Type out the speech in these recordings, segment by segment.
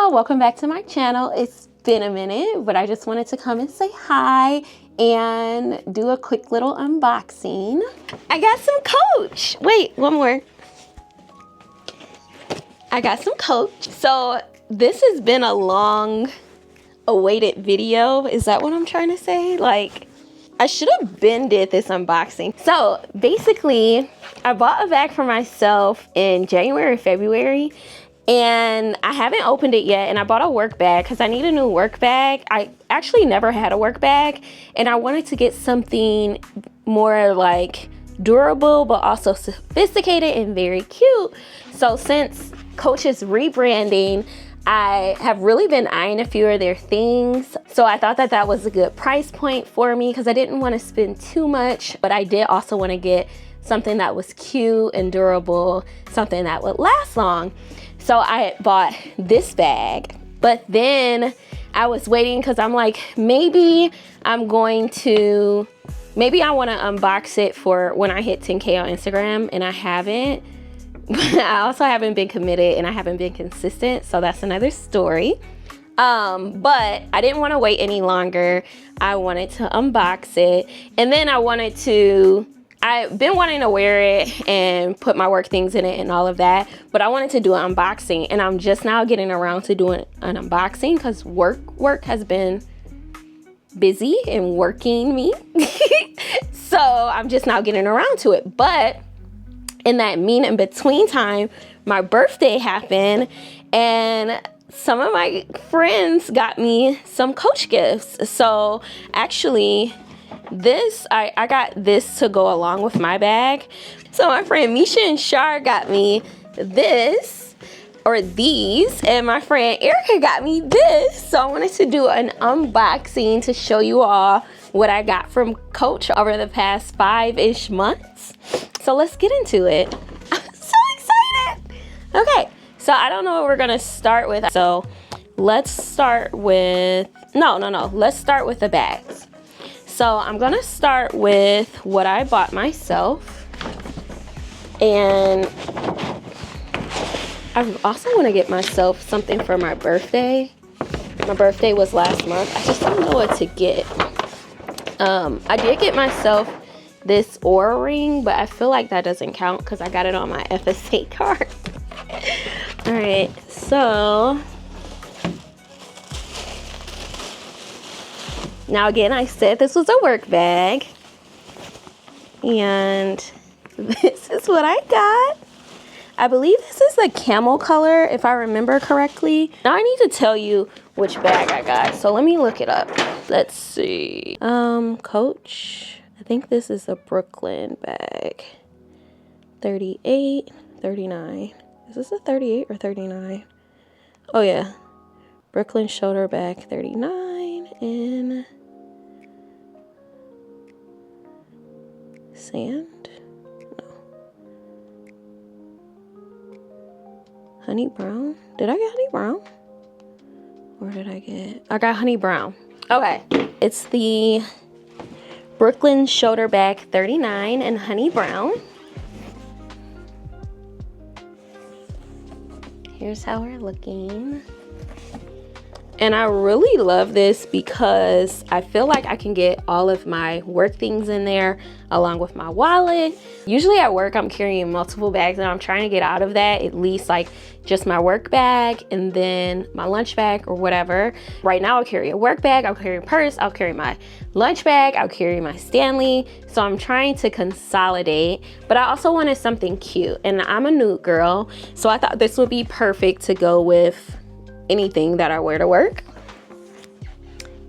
y'all, welcome back to my channel. It's been a minute, but I just wanted to come and say hi and do a quick little unboxing. I got some Coach. Wait, one more. I got some Coach. So this has been a long awaited video. Is that what I'm trying to say? Like, I should have been did this unboxing. So basically, I bought a bag for myself in January, February, and I haven't opened it yet. And I bought a work bag because I need a new work bag. I actually never had a work bag, and I wanted to get something more like durable, but also sophisticated and very cute. So since Coach is rebranding, I have really been eyeing a few of their things. So I thought that that was a good price point for me because I didn't want to spend too much, but I did also want to get something that was cute and durable, something that would last long. So I bought this bag, but then I was waiting because I'm like, maybe I want to unbox it for when I hit 10K on Instagram, and I haven't. I also haven't been committed and I haven't been consistent, so that's another story. But I didn't want to wait any longer. I wanted to unbox it, and then I've been wanting to wear it and put my work things in it and all of that, but I wanted to do an unboxing, and I'm just now getting around to doing an unboxing because work has been busy and working me. So I'm just now getting around to it. But in that in between time, my birthday happened, and some of my friends got me some Coach gifts. So actually, I got this to go along with my bag. So my friend Misha and Shar got me these, and my friend Erica got me this. So I wanted to do an unboxing to show you all what I got from Coach over the past 5-ish months. So let's get into it. I'm so excited. Okay, so I don't know what we're gonna start with. So let's start with, let's start with the bags. So I'm gonna start with what I bought myself. And I also wanna get myself something for my birthday. My birthday was last month. I just don't know what to get. I did get myself this Oura ring, but I feel like that doesn't count because I got it on my FSA card. All right, so now again, I said this was a work bag, and this is what I got. I believe this is the camel color, if I remember correctly. Now I need to tell you which bag I got, so let me look it up. Let's see. Coach. I think this is a Brooklyn bag. 38, 39. Is this a 38 or 39? Oh yeah. Brooklyn shoulder bag 39 in sand? No. Honey brown? Did I get honey brown? Or did I got honey brown. Okay. It's the Brooklyn shoulder bag 39 and honey brown. Here's how we're looking. And I really love this because I feel like I can get all of my work things in there along with my wallet. Usually at work, I'm carrying multiple bags, and I'm trying to get out of that, at least like just my work bag and then my lunch bag or whatever. Right now I'll carry a work bag, I'll carry a purse, I'll carry my lunch bag, I'll carry my Stanley. So I'm trying to consolidate, but I also wanted something cute, and I'm a nude girl. So I thought this would be perfect to go with anything that I wear to work.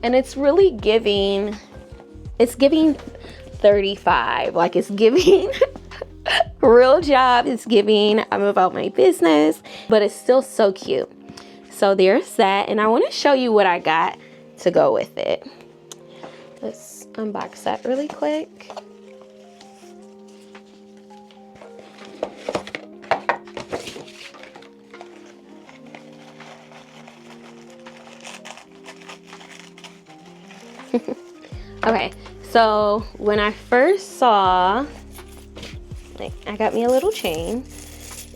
And it's really giving 35, like it's giving real job, it's giving I'm about my business, but it's still so cute. So there's that, and I want to show you what I got to go with it. Let's unbox that really quick. Okay, so when I first saw, I got me a little chain,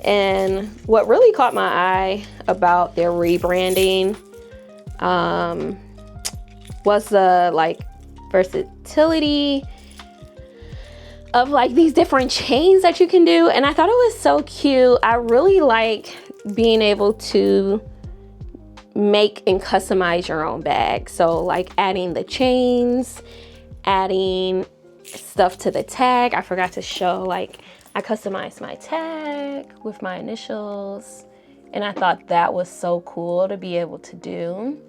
And what really caught my eye about their rebranding was the like versatility of like these different chains that you can do. And I thought it was so cute. I really like being able to make and customize your own bag. So like adding the chains, adding stuff to the tag. I forgot to show, like, I customized my tag with my initials, and I thought that was so cool to be able to do.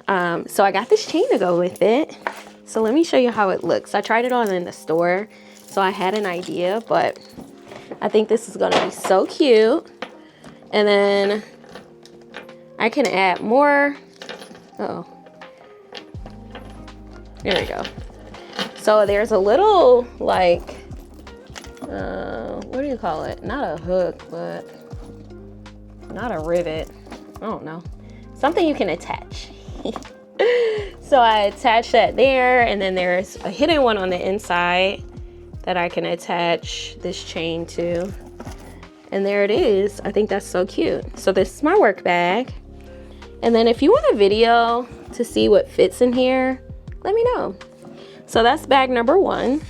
So I got this chain to go with it. So let me show you how it looks. I tried it on in the store, so I had an idea, but I think this is gonna be so cute. And then I can add more. Uh-oh. There we go. So there's a little, like, what do you call it? Not a hook, but not a rivet. I don't know. Something you can attach. So I attach that there, and then there's a hidden one on the inside that I can attach this chain to. And there it is. I think that's so cute. So this is my work bag. And then if you want a video to see what fits in here, let me know. So that's bag number 1.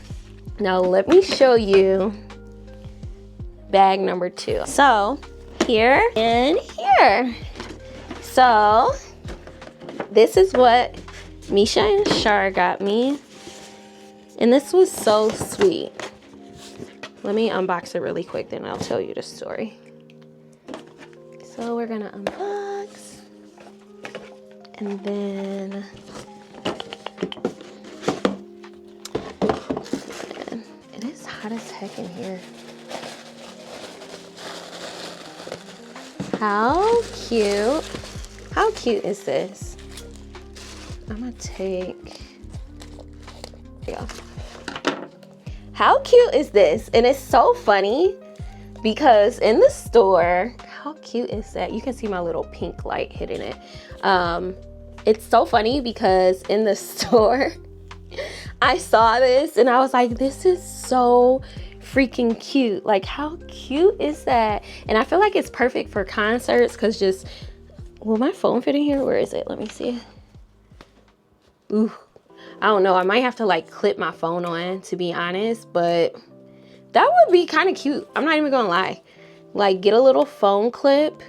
Now let me show you bag number 2. So here and here. So this is what Misha and Shar got me. And this was so sweet. Let me unbox it really quick, then I'll tell you the story. So we're gonna unbox. And then it is hot as heck in here. How cute. How cute is this? I'm gonna take, there you go. How cute is this? And it's so funny because in the store, how cute is that? You can see my little pink light hitting it. It's so funny because in the store, I saw this and I was like, this is so freaking cute. Like, how cute is that? And I feel like it's perfect for concerts because just, will my phone fit in here? Where is it? Let me see. Ooh, I don't know. I might have to like clip my phone on, to be honest, but that would be kind of cute. I'm not even gonna lie. Like, get a little phone clip.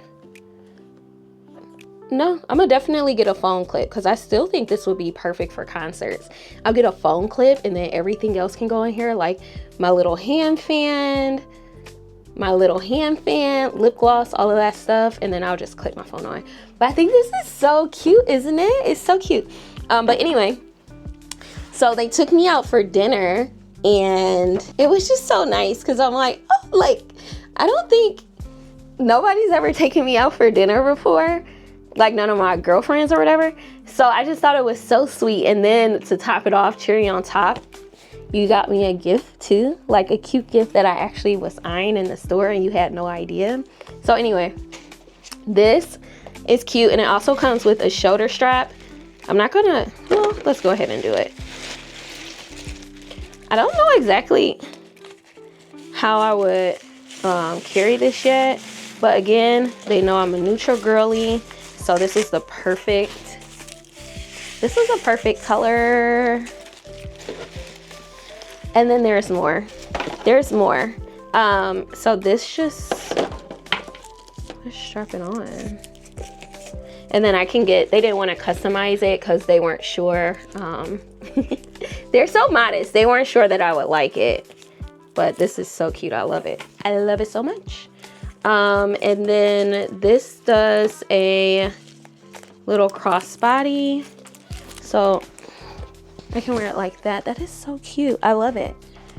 No, I'm gonna definitely get a phone clip because I still think this would be perfect for concerts. I'll get a phone clip and then everything else can go in here, like my little hand fan, lip gloss, all of that stuff, and then I'll just clip my phone on. But I think this is so cute, isn't it? It's so cute. But anyway, so they took me out for dinner and it was just so nice because I'm like, oh, like, I don't think nobody's ever taken me out for dinner before. Like none of my girlfriends or whatever. So I just thought it was so sweet. And then to top it off, cherry on top, you got me a gift too. Like a cute gift that I actually was eyeing in the store and you had no idea. So anyway, this is cute. And it also comes with a shoulder strap. I'm not gonna, well, let's go ahead and do it. I don't know exactly how I would carry this yet. But again, they know I'm a neutral girly. So this is a perfect color. And then there's more. So this just, let's strap it on. And then I can get, they didn't want to customize it because they weren't sure. They're so modest. They weren't sure that I would like it. But this is so cute. I love it. I love it so much. And then this does a little crossbody. So I can wear it like that. That is so cute. I love it.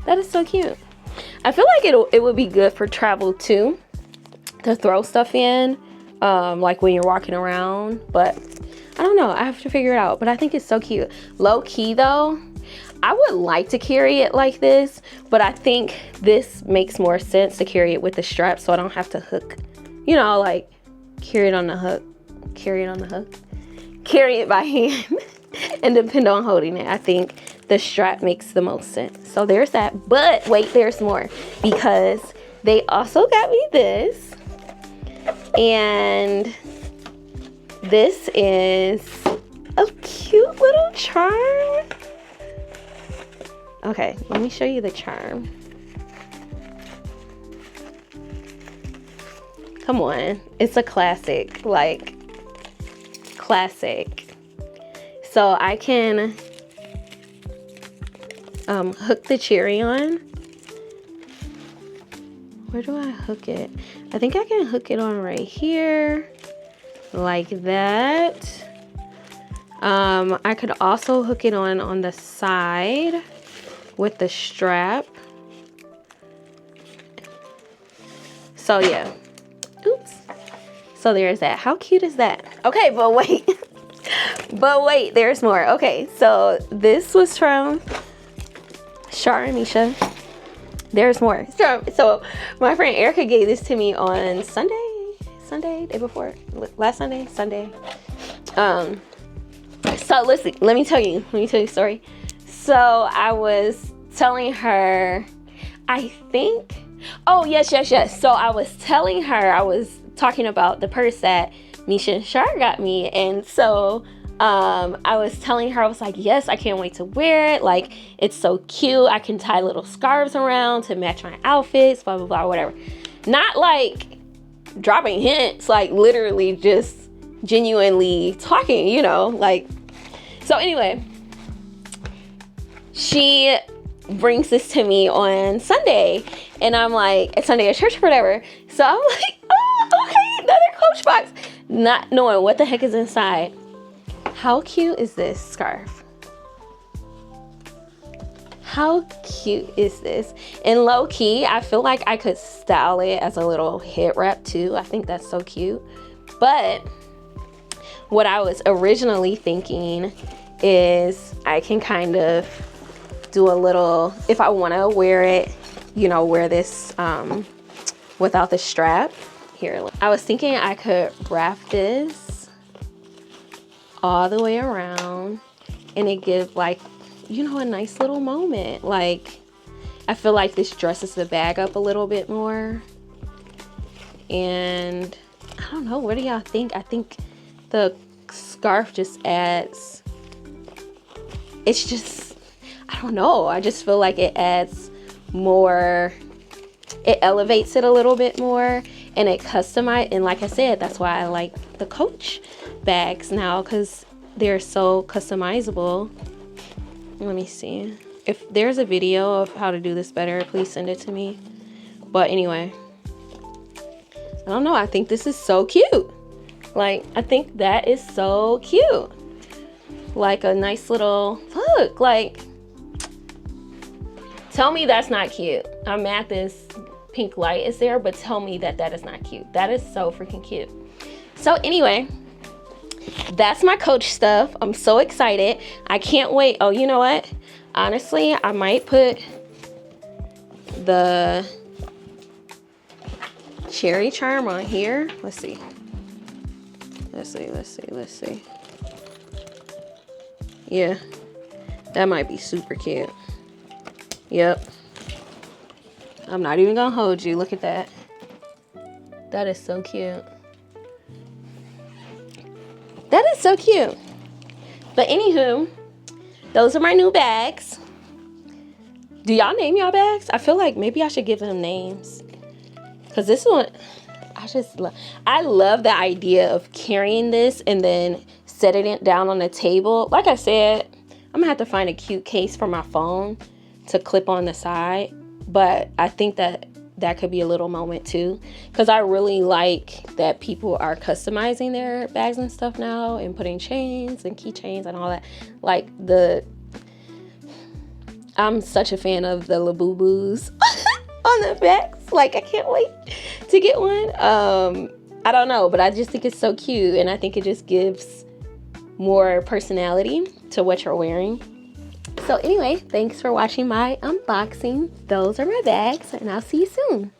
That is so cute. I feel like it would be good for travel too, to throw stuff in, like when you're walking around. But I don't know. I have to figure it out. But I think it's so cute. Low key though, I would like to carry it like this, but I think this makes more sense to carry it with the strap so I don't have to hook, you know, like carry it on the hook, carry it by hand and depend on holding it. I think the strap makes the most sense. So there's that. But wait, there's more because They also got me this. And this is a cute little charm. Okay, let me show you the charm. Come on, it's a classic, like classic. So I can hook the cherry on. Where do I hook it? I think I can hook it on right here, like that. I could also hook it on the side with the strap. So yeah. Oops. So there's that. How cute is that? Okay, but wait. But wait, there's more. Okay, so this was from Shar and Misha. There's more. So my friend Erica gave this to me on Sunday, day before, last Sunday. So listen, let me tell you a story. So I was telling her, I think, oh yes. So I was telling her, I was talking about the purse that Misha and Shar got me, and so I was telling her, I was like, yes, I can't wait to wear it. Like, it's so cute. I can tie little scarves around to match my outfits, blah, blah, blah, whatever. Not like dropping hints, like literally just genuinely talking, you know, like. So anyway, she brings this to me on Sunday, and I'm like, it's Sunday at church or whatever. So I'm like, oh, okay, another Coach box, not knowing what the heck is inside. How cute is this scarf? How cute is this? And low key, I feel like I could style it as a little head wrap too. I think that's so cute. But what I was originally thinking is I can kind of do a little, if I want to wear it, you know, wear this without the strap. Here, I was thinking I could wrap this all the way around and it give, like, you know, a nice little moment. Like, I feel like this dresses the bag up a little bit more. And I don't know, what do y'all think? I think the scarf just adds, it's just, I don't know, I just feel like it adds more, it elevates it a little bit more, and it customize. And like I said, that's why I like the Coach bags now, because they're so customizable. Let me see if there's a video of how to do this better, please send it to me. But anyway, I don't know, I think this is so cute. Like, I think that is so cute. Like a nice little look. Like, tell me that's not cute. I'm mad this pink light is there, but tell me that that is not cute. That is so freaking cute. So anyway, that's my Coach stuff. I'm so excited. I can't wait. Oh, you know what? Honestly, I might put the cherry charm on here. Let's see. Let's see. Yeah, that might be super cute. Yep. I'm not even gonna hold you. Look at that. That is so cute. That is so cute. But anywho, those are my new bags. Do y'all name y'all bags? I feel like maybe I should give them names. Because this one, I love the idea of carrying this and then setting it down on the table. Like I said, I'm gonna have to find a cute case for my phone to clip on the side. But I think that that could be a little moment too, because I really like that people are customizing their bags and stuff now and putting chains and keychains and all that. Like, I'm such a fan of the Labubu's on the bags. Like, I can't wait to get one. I don't know, but I just think it's so cute, and I think it just gives more personality to what you're wearing. So anyway, thanks for watching my unboxing. Those are my bags, and I'll see you soon.